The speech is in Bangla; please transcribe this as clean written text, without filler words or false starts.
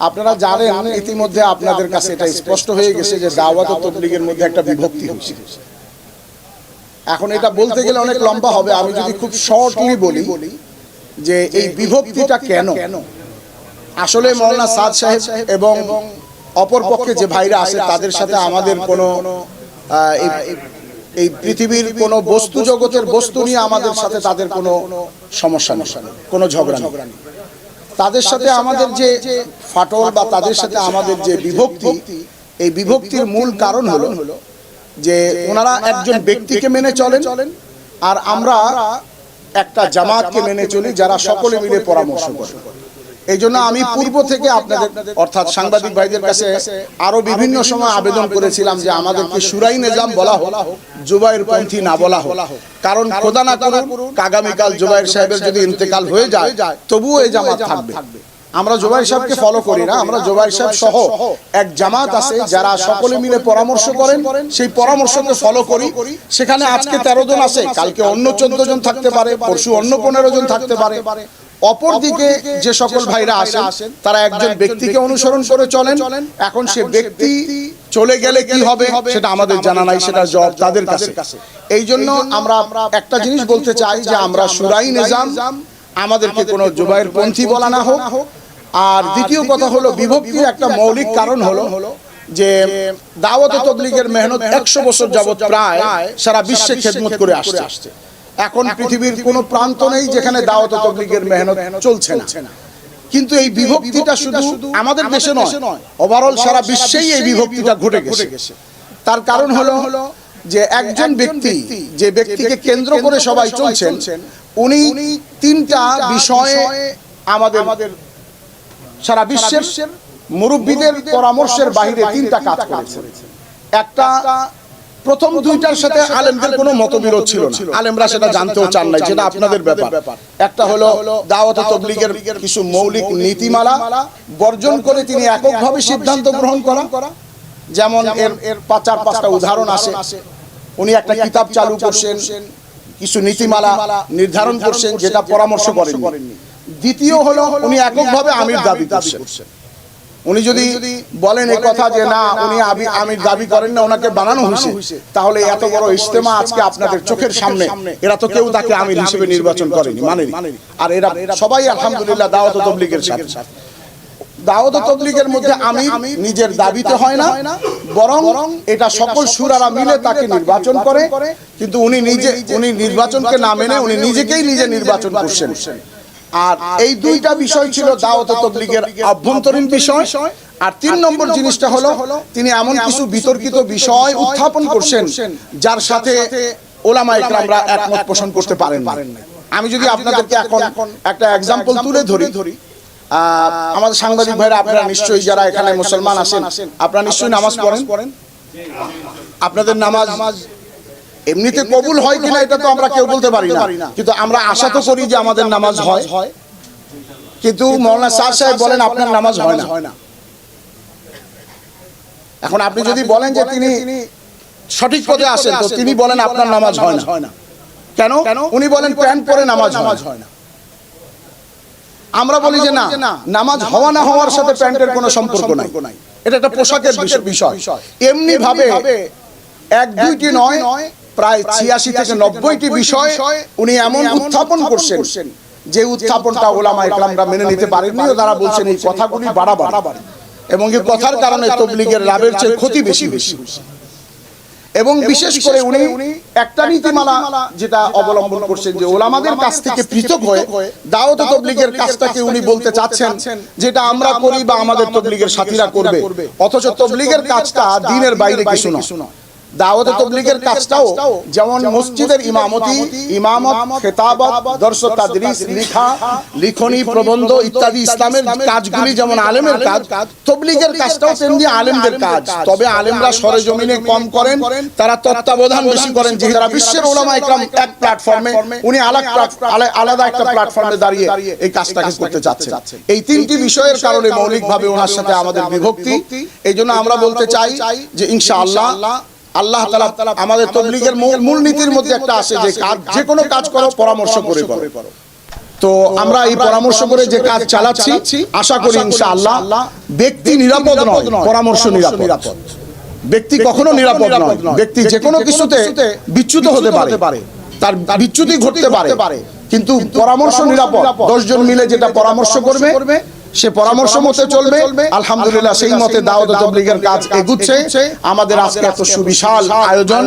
আপনারা জানেন ইতিমধ্যে আপনাদের কাছে এটা স্পষ্ট হয়ে গেছে যে দাওয়াত ও তাবলীগের মধ্যে একটা বিভক্তি হচ্ছে। এখন এটা বলতে গেলে অনেক লম্বা হবে, আমি যদি খুব শর্টলি বলি যে এই বিভক্তিটা কেন। আসলে মাওলানা সাদ সাহেব এবং অপর পক্ষে যে ভাইরা আছে তাদের সাথে আমাদের কোনো এই পৃথিবীর কোনো বস্তু জগতের বস্তু নিয়ে আমাদের সাথে তাদের কোনো সমস্যা নেই, কোনো ঝগড়া নেই। তাদের সাথে আমাদের যে ফাটল বা তাদের সাথে আমাদের যে বিভক্তি, এই বিভক্তির মূল কারণ হলো যে ওনারা একজন ব্যক্তিকে মেনে চলেন আর আমরা একটা জামাতকে মেনে চলি যারা সকলে মিলে পরামর্শ করে। এই জন্য আমি পূর্ব থেকে আপনাদের অর্থাৎ সাংবাদিক ভাইদের কাছে আরো বিভিন্ন সময় আবেদন করেছিলাম যে আমাদেরকে শুরাই নিজাম বলা হোক, জুবায়ের পন্থী না বলা হোক। কারণ খোদা না করুন আগামীকাল জুবায়ের সাহেবের যদি ইন্তেকাল হয়ে যায় তবুও এই জামাত থাকবে। আমরা জুবায়ের সাহেবকে ফলো করি না, আমরা জুবায়ের সাহেব সহ এক জামাত আছে যারা সকলে মিলে পরামর্শ করেন, সেই পরামর্শকে ফলো করি। সেখানে আজকে 13 জন আছে, কালকে অন্য 14 জন থাকতে পারে, পরশু অন্য 15 জন থাকতে পারে। অপরদিকে যে সকল ভাইরা আসেন তারা একজন ব্যক্তিকে অনুসরণ করে চলেন। এখন সে ব্যক্তি চলে গেলে কি হবে সেটা আমাদের জানা নাই, সেটা জবাব তাদের কাছে। এই জন্য আমরা একটা জিনিস বলতে চাই যে আমরা শুরাই নিজাম, আমাদেরকে কোনো জুবায়ের পন্থী বলা না হোক। আর দ্বিতীয় কথা হলো বিভক্তির একটা মৌলিক কারণ হলো যে দাওয়াত ও তাবলীগের মেহনত 100 বছর যাবত প্রায় সারা বিশ্বে খেদমত করে আসছে। এখন পৃথিবীর কোনো প্রান্ত নেই যেখানে দাওয়াত ও তাবলীগের মেহনত চলছে না। কিন্তু এই বিভক্তিটা শুধু আমাদের দেশে নয়, ওভারঅল সারা বিশ্বেই এই বিভক্তিটা ঘটে গেছে। তার কারণ হলো যে একজন ব্যক্তি, যে ব্যক্তিকে কেন্দ্র করে সবাই চলছেন, উনি 3টা বিষয়ে আমাদের সারা বিশ্বের মুরব্বীদের পরামর্শের বাইরে 3টা কাজ করেছেন। একটা, প্রথম 2টার সাথে আলেমদের কোনো মতবিরোধ ছিল না, আলেমরা সেটা জানতেও চান না, যেটা আপনাদের ব্যাপার। একটা হলো দাওয়াত ও তাবলীগের কিছু মৌলিক নীতিমালা বর্জন করে তিনি এককভাবে সিদ্ধান্ত গ্রহণ করা। যেমন এর 4-5টা উদাহরণ আছে। উনি একটা কিতাব চালু করছেন, কিছু নীতিমালা নির্ধারণ করছেন যেটা পরামর্শ করেননি। দ্বিতীয় হলো উনি এককভাবে আমির দাবি করছেন। উনি যদি বলেন এই কথা যে না উনি আমির দাবি করেন না, ওনাকে বানানো হয়েছে, তাহলে এত বড় ইজতেমা আজকে আপনাদের চোখের সামনে, এরা তো কেউ তাকে আমির হিসেবে নির্বাচন করেনি, মানেনি। আর এরা সবাই আলহামদুলিল্লাহ দাওয়াত ও তাবলীগের সাথে। দাওয়াত ও তাবলীগের মধ্যে আমির নিজের দাবিতে হয় না, বরং এটা সকল শুরারা মিলে তাকে নির্বাচন করে। কিন্তু উনি নির্বাচনকে না মেনে উনি নিজেকেই নিজে নির্বাচন করছেন। আর এই 2টা বিষয় ছিল দাওয়াত ও তাবলীগের আভ্যন্তরীণ বিষয়। আর 3 নম্বর জিনিসটা হলো তিনি এমন কিছু বিতর্কিত বিষয় উত্থাপন করছেন যার সাথে ওলামা ইকরামরা একমত পোষণ করতে পারেন না। আমি যদি আপনাদেরকে এখন একটা এক্সাম্পল তুলে ধরি, আমাদের সাংবাদিক ভাইরা আপনারা নিশ্চয়ই যারা এখানে মুসলমান আছেন আপনারা নিশ্চয়ই নামাজ পড়েন। আপনাদের নামাজ এমনিতে কবুল হয় কিনা এটা তো আমরা কেউ বলতে পারি না, কিন্তু আমরা আশা তো করি যে আমাদের নামাজ হয়। কিন্তু মাওলানা সাদ সাহেব বলেন আপনার নামাজ হয় না। এখন আপনি যদি বলেন যে তিনি সঠিক পথে আসেন, তো তিনি বলেন আপনার নামাজ হয় না। কেন? উনি বলেন প্যান্ট পরে নামাজ হয় না। আমরা বলি যে না, নামাজ হওয়া না হওয়ার সাথে প্যান্টের কোনো সম্পর্ক নাই, এটা একটা পোশাকের বিষয়। এমনি ভাবে 1-2টি নয়, প্রায় 86 থেকে 90টি বিষয় উনি এমন উত্থাপন করছেন যে উত্থাপনটা ওলামা ইকরামরা মেনে নিতে পারেননি। তারা বলছেন এই কথাগুলি বাড়াবাড়ি, এবং এই কথার কারণে তাবলীগের লাভের চেয়ে ক্ষতি বেশি। এবং বিশেষ করে উনি একটা নীতিমালা যেটা অবলম্বন করছেন যে ওলামাদের কাছ থেকে পৃথক হয়ে দাওয়াত ও তাবলীগের কাজটাকে উনি বলতে চাচ্ছেন যেটা আমরা করি বা আমাদের তাবলীগের সাথীরা করবে, অথচ তাবলীগের কাজটা দ্বীনের বাইরে কিছু না। দাওয়াত ও তাবলীগের কাজটাও যেমন মসজিদের ইমামতি, ইমামত, খেতাবত, দর্স তাদরিস, লিখনি, প্রবন্ধ ইত্যাদি ইসলামের কাজগুলি যেমন আলেমের কাজ, তাবলীগের কাজটাও তেমনি আলেমদের কাজ। তবে আলেমরা সরেজমিনে কম করেন, তারা তত্ত্বাবধান বেশি করেন। যে যারা বিশ্বের উলামা ইকরাম এক প্ল্যাটফর্মে, উনি আলাদা একটা প্ল্যাটফর্মে দাঁড়িয়ে এই কাজটাকে করতে চাচ্ছেন। এই 3টি বিষয়ের কারণে মৌলিকভাবে ওনার সাথে আমাদের বিভক্তি। এই জন্য আমরা বলতে চাই যে ইনশাআল্লাহ আল্লাহ তাআলা আমাদের তাবলীগের মূল নীতির মধ্যে একটা আছে যে যে কোনো কাজ করো পরামর্শ করে করো। তো আমরা এই পরামর্শ করে যে কাজ চালাচ্ছি, আশা করি ইনশাআল্লাহ ব্যক্তি নিরাপদ নয়, পরামর্শ নিরাপদ। ব্যক্তি কখনো নিরাপদ নয়, ব্যক্তি যে কোনো কিছুতে বিচ্যুত হতে পারে, তার বিচ্যুতি ঘটতে পারে, কিন্তু পরামর্শ নিরাপদ। 10 জন মিলে যেটা পরামর্শ করবে সে পরামর্শ মতে চলবে। আলহামদুলিল্লাহ সেই মতে দাওয়াত ও তাবলীগের কাজ এগুচ্ছে। আমাদের আজকে এত সুবিশাল আয়োজন।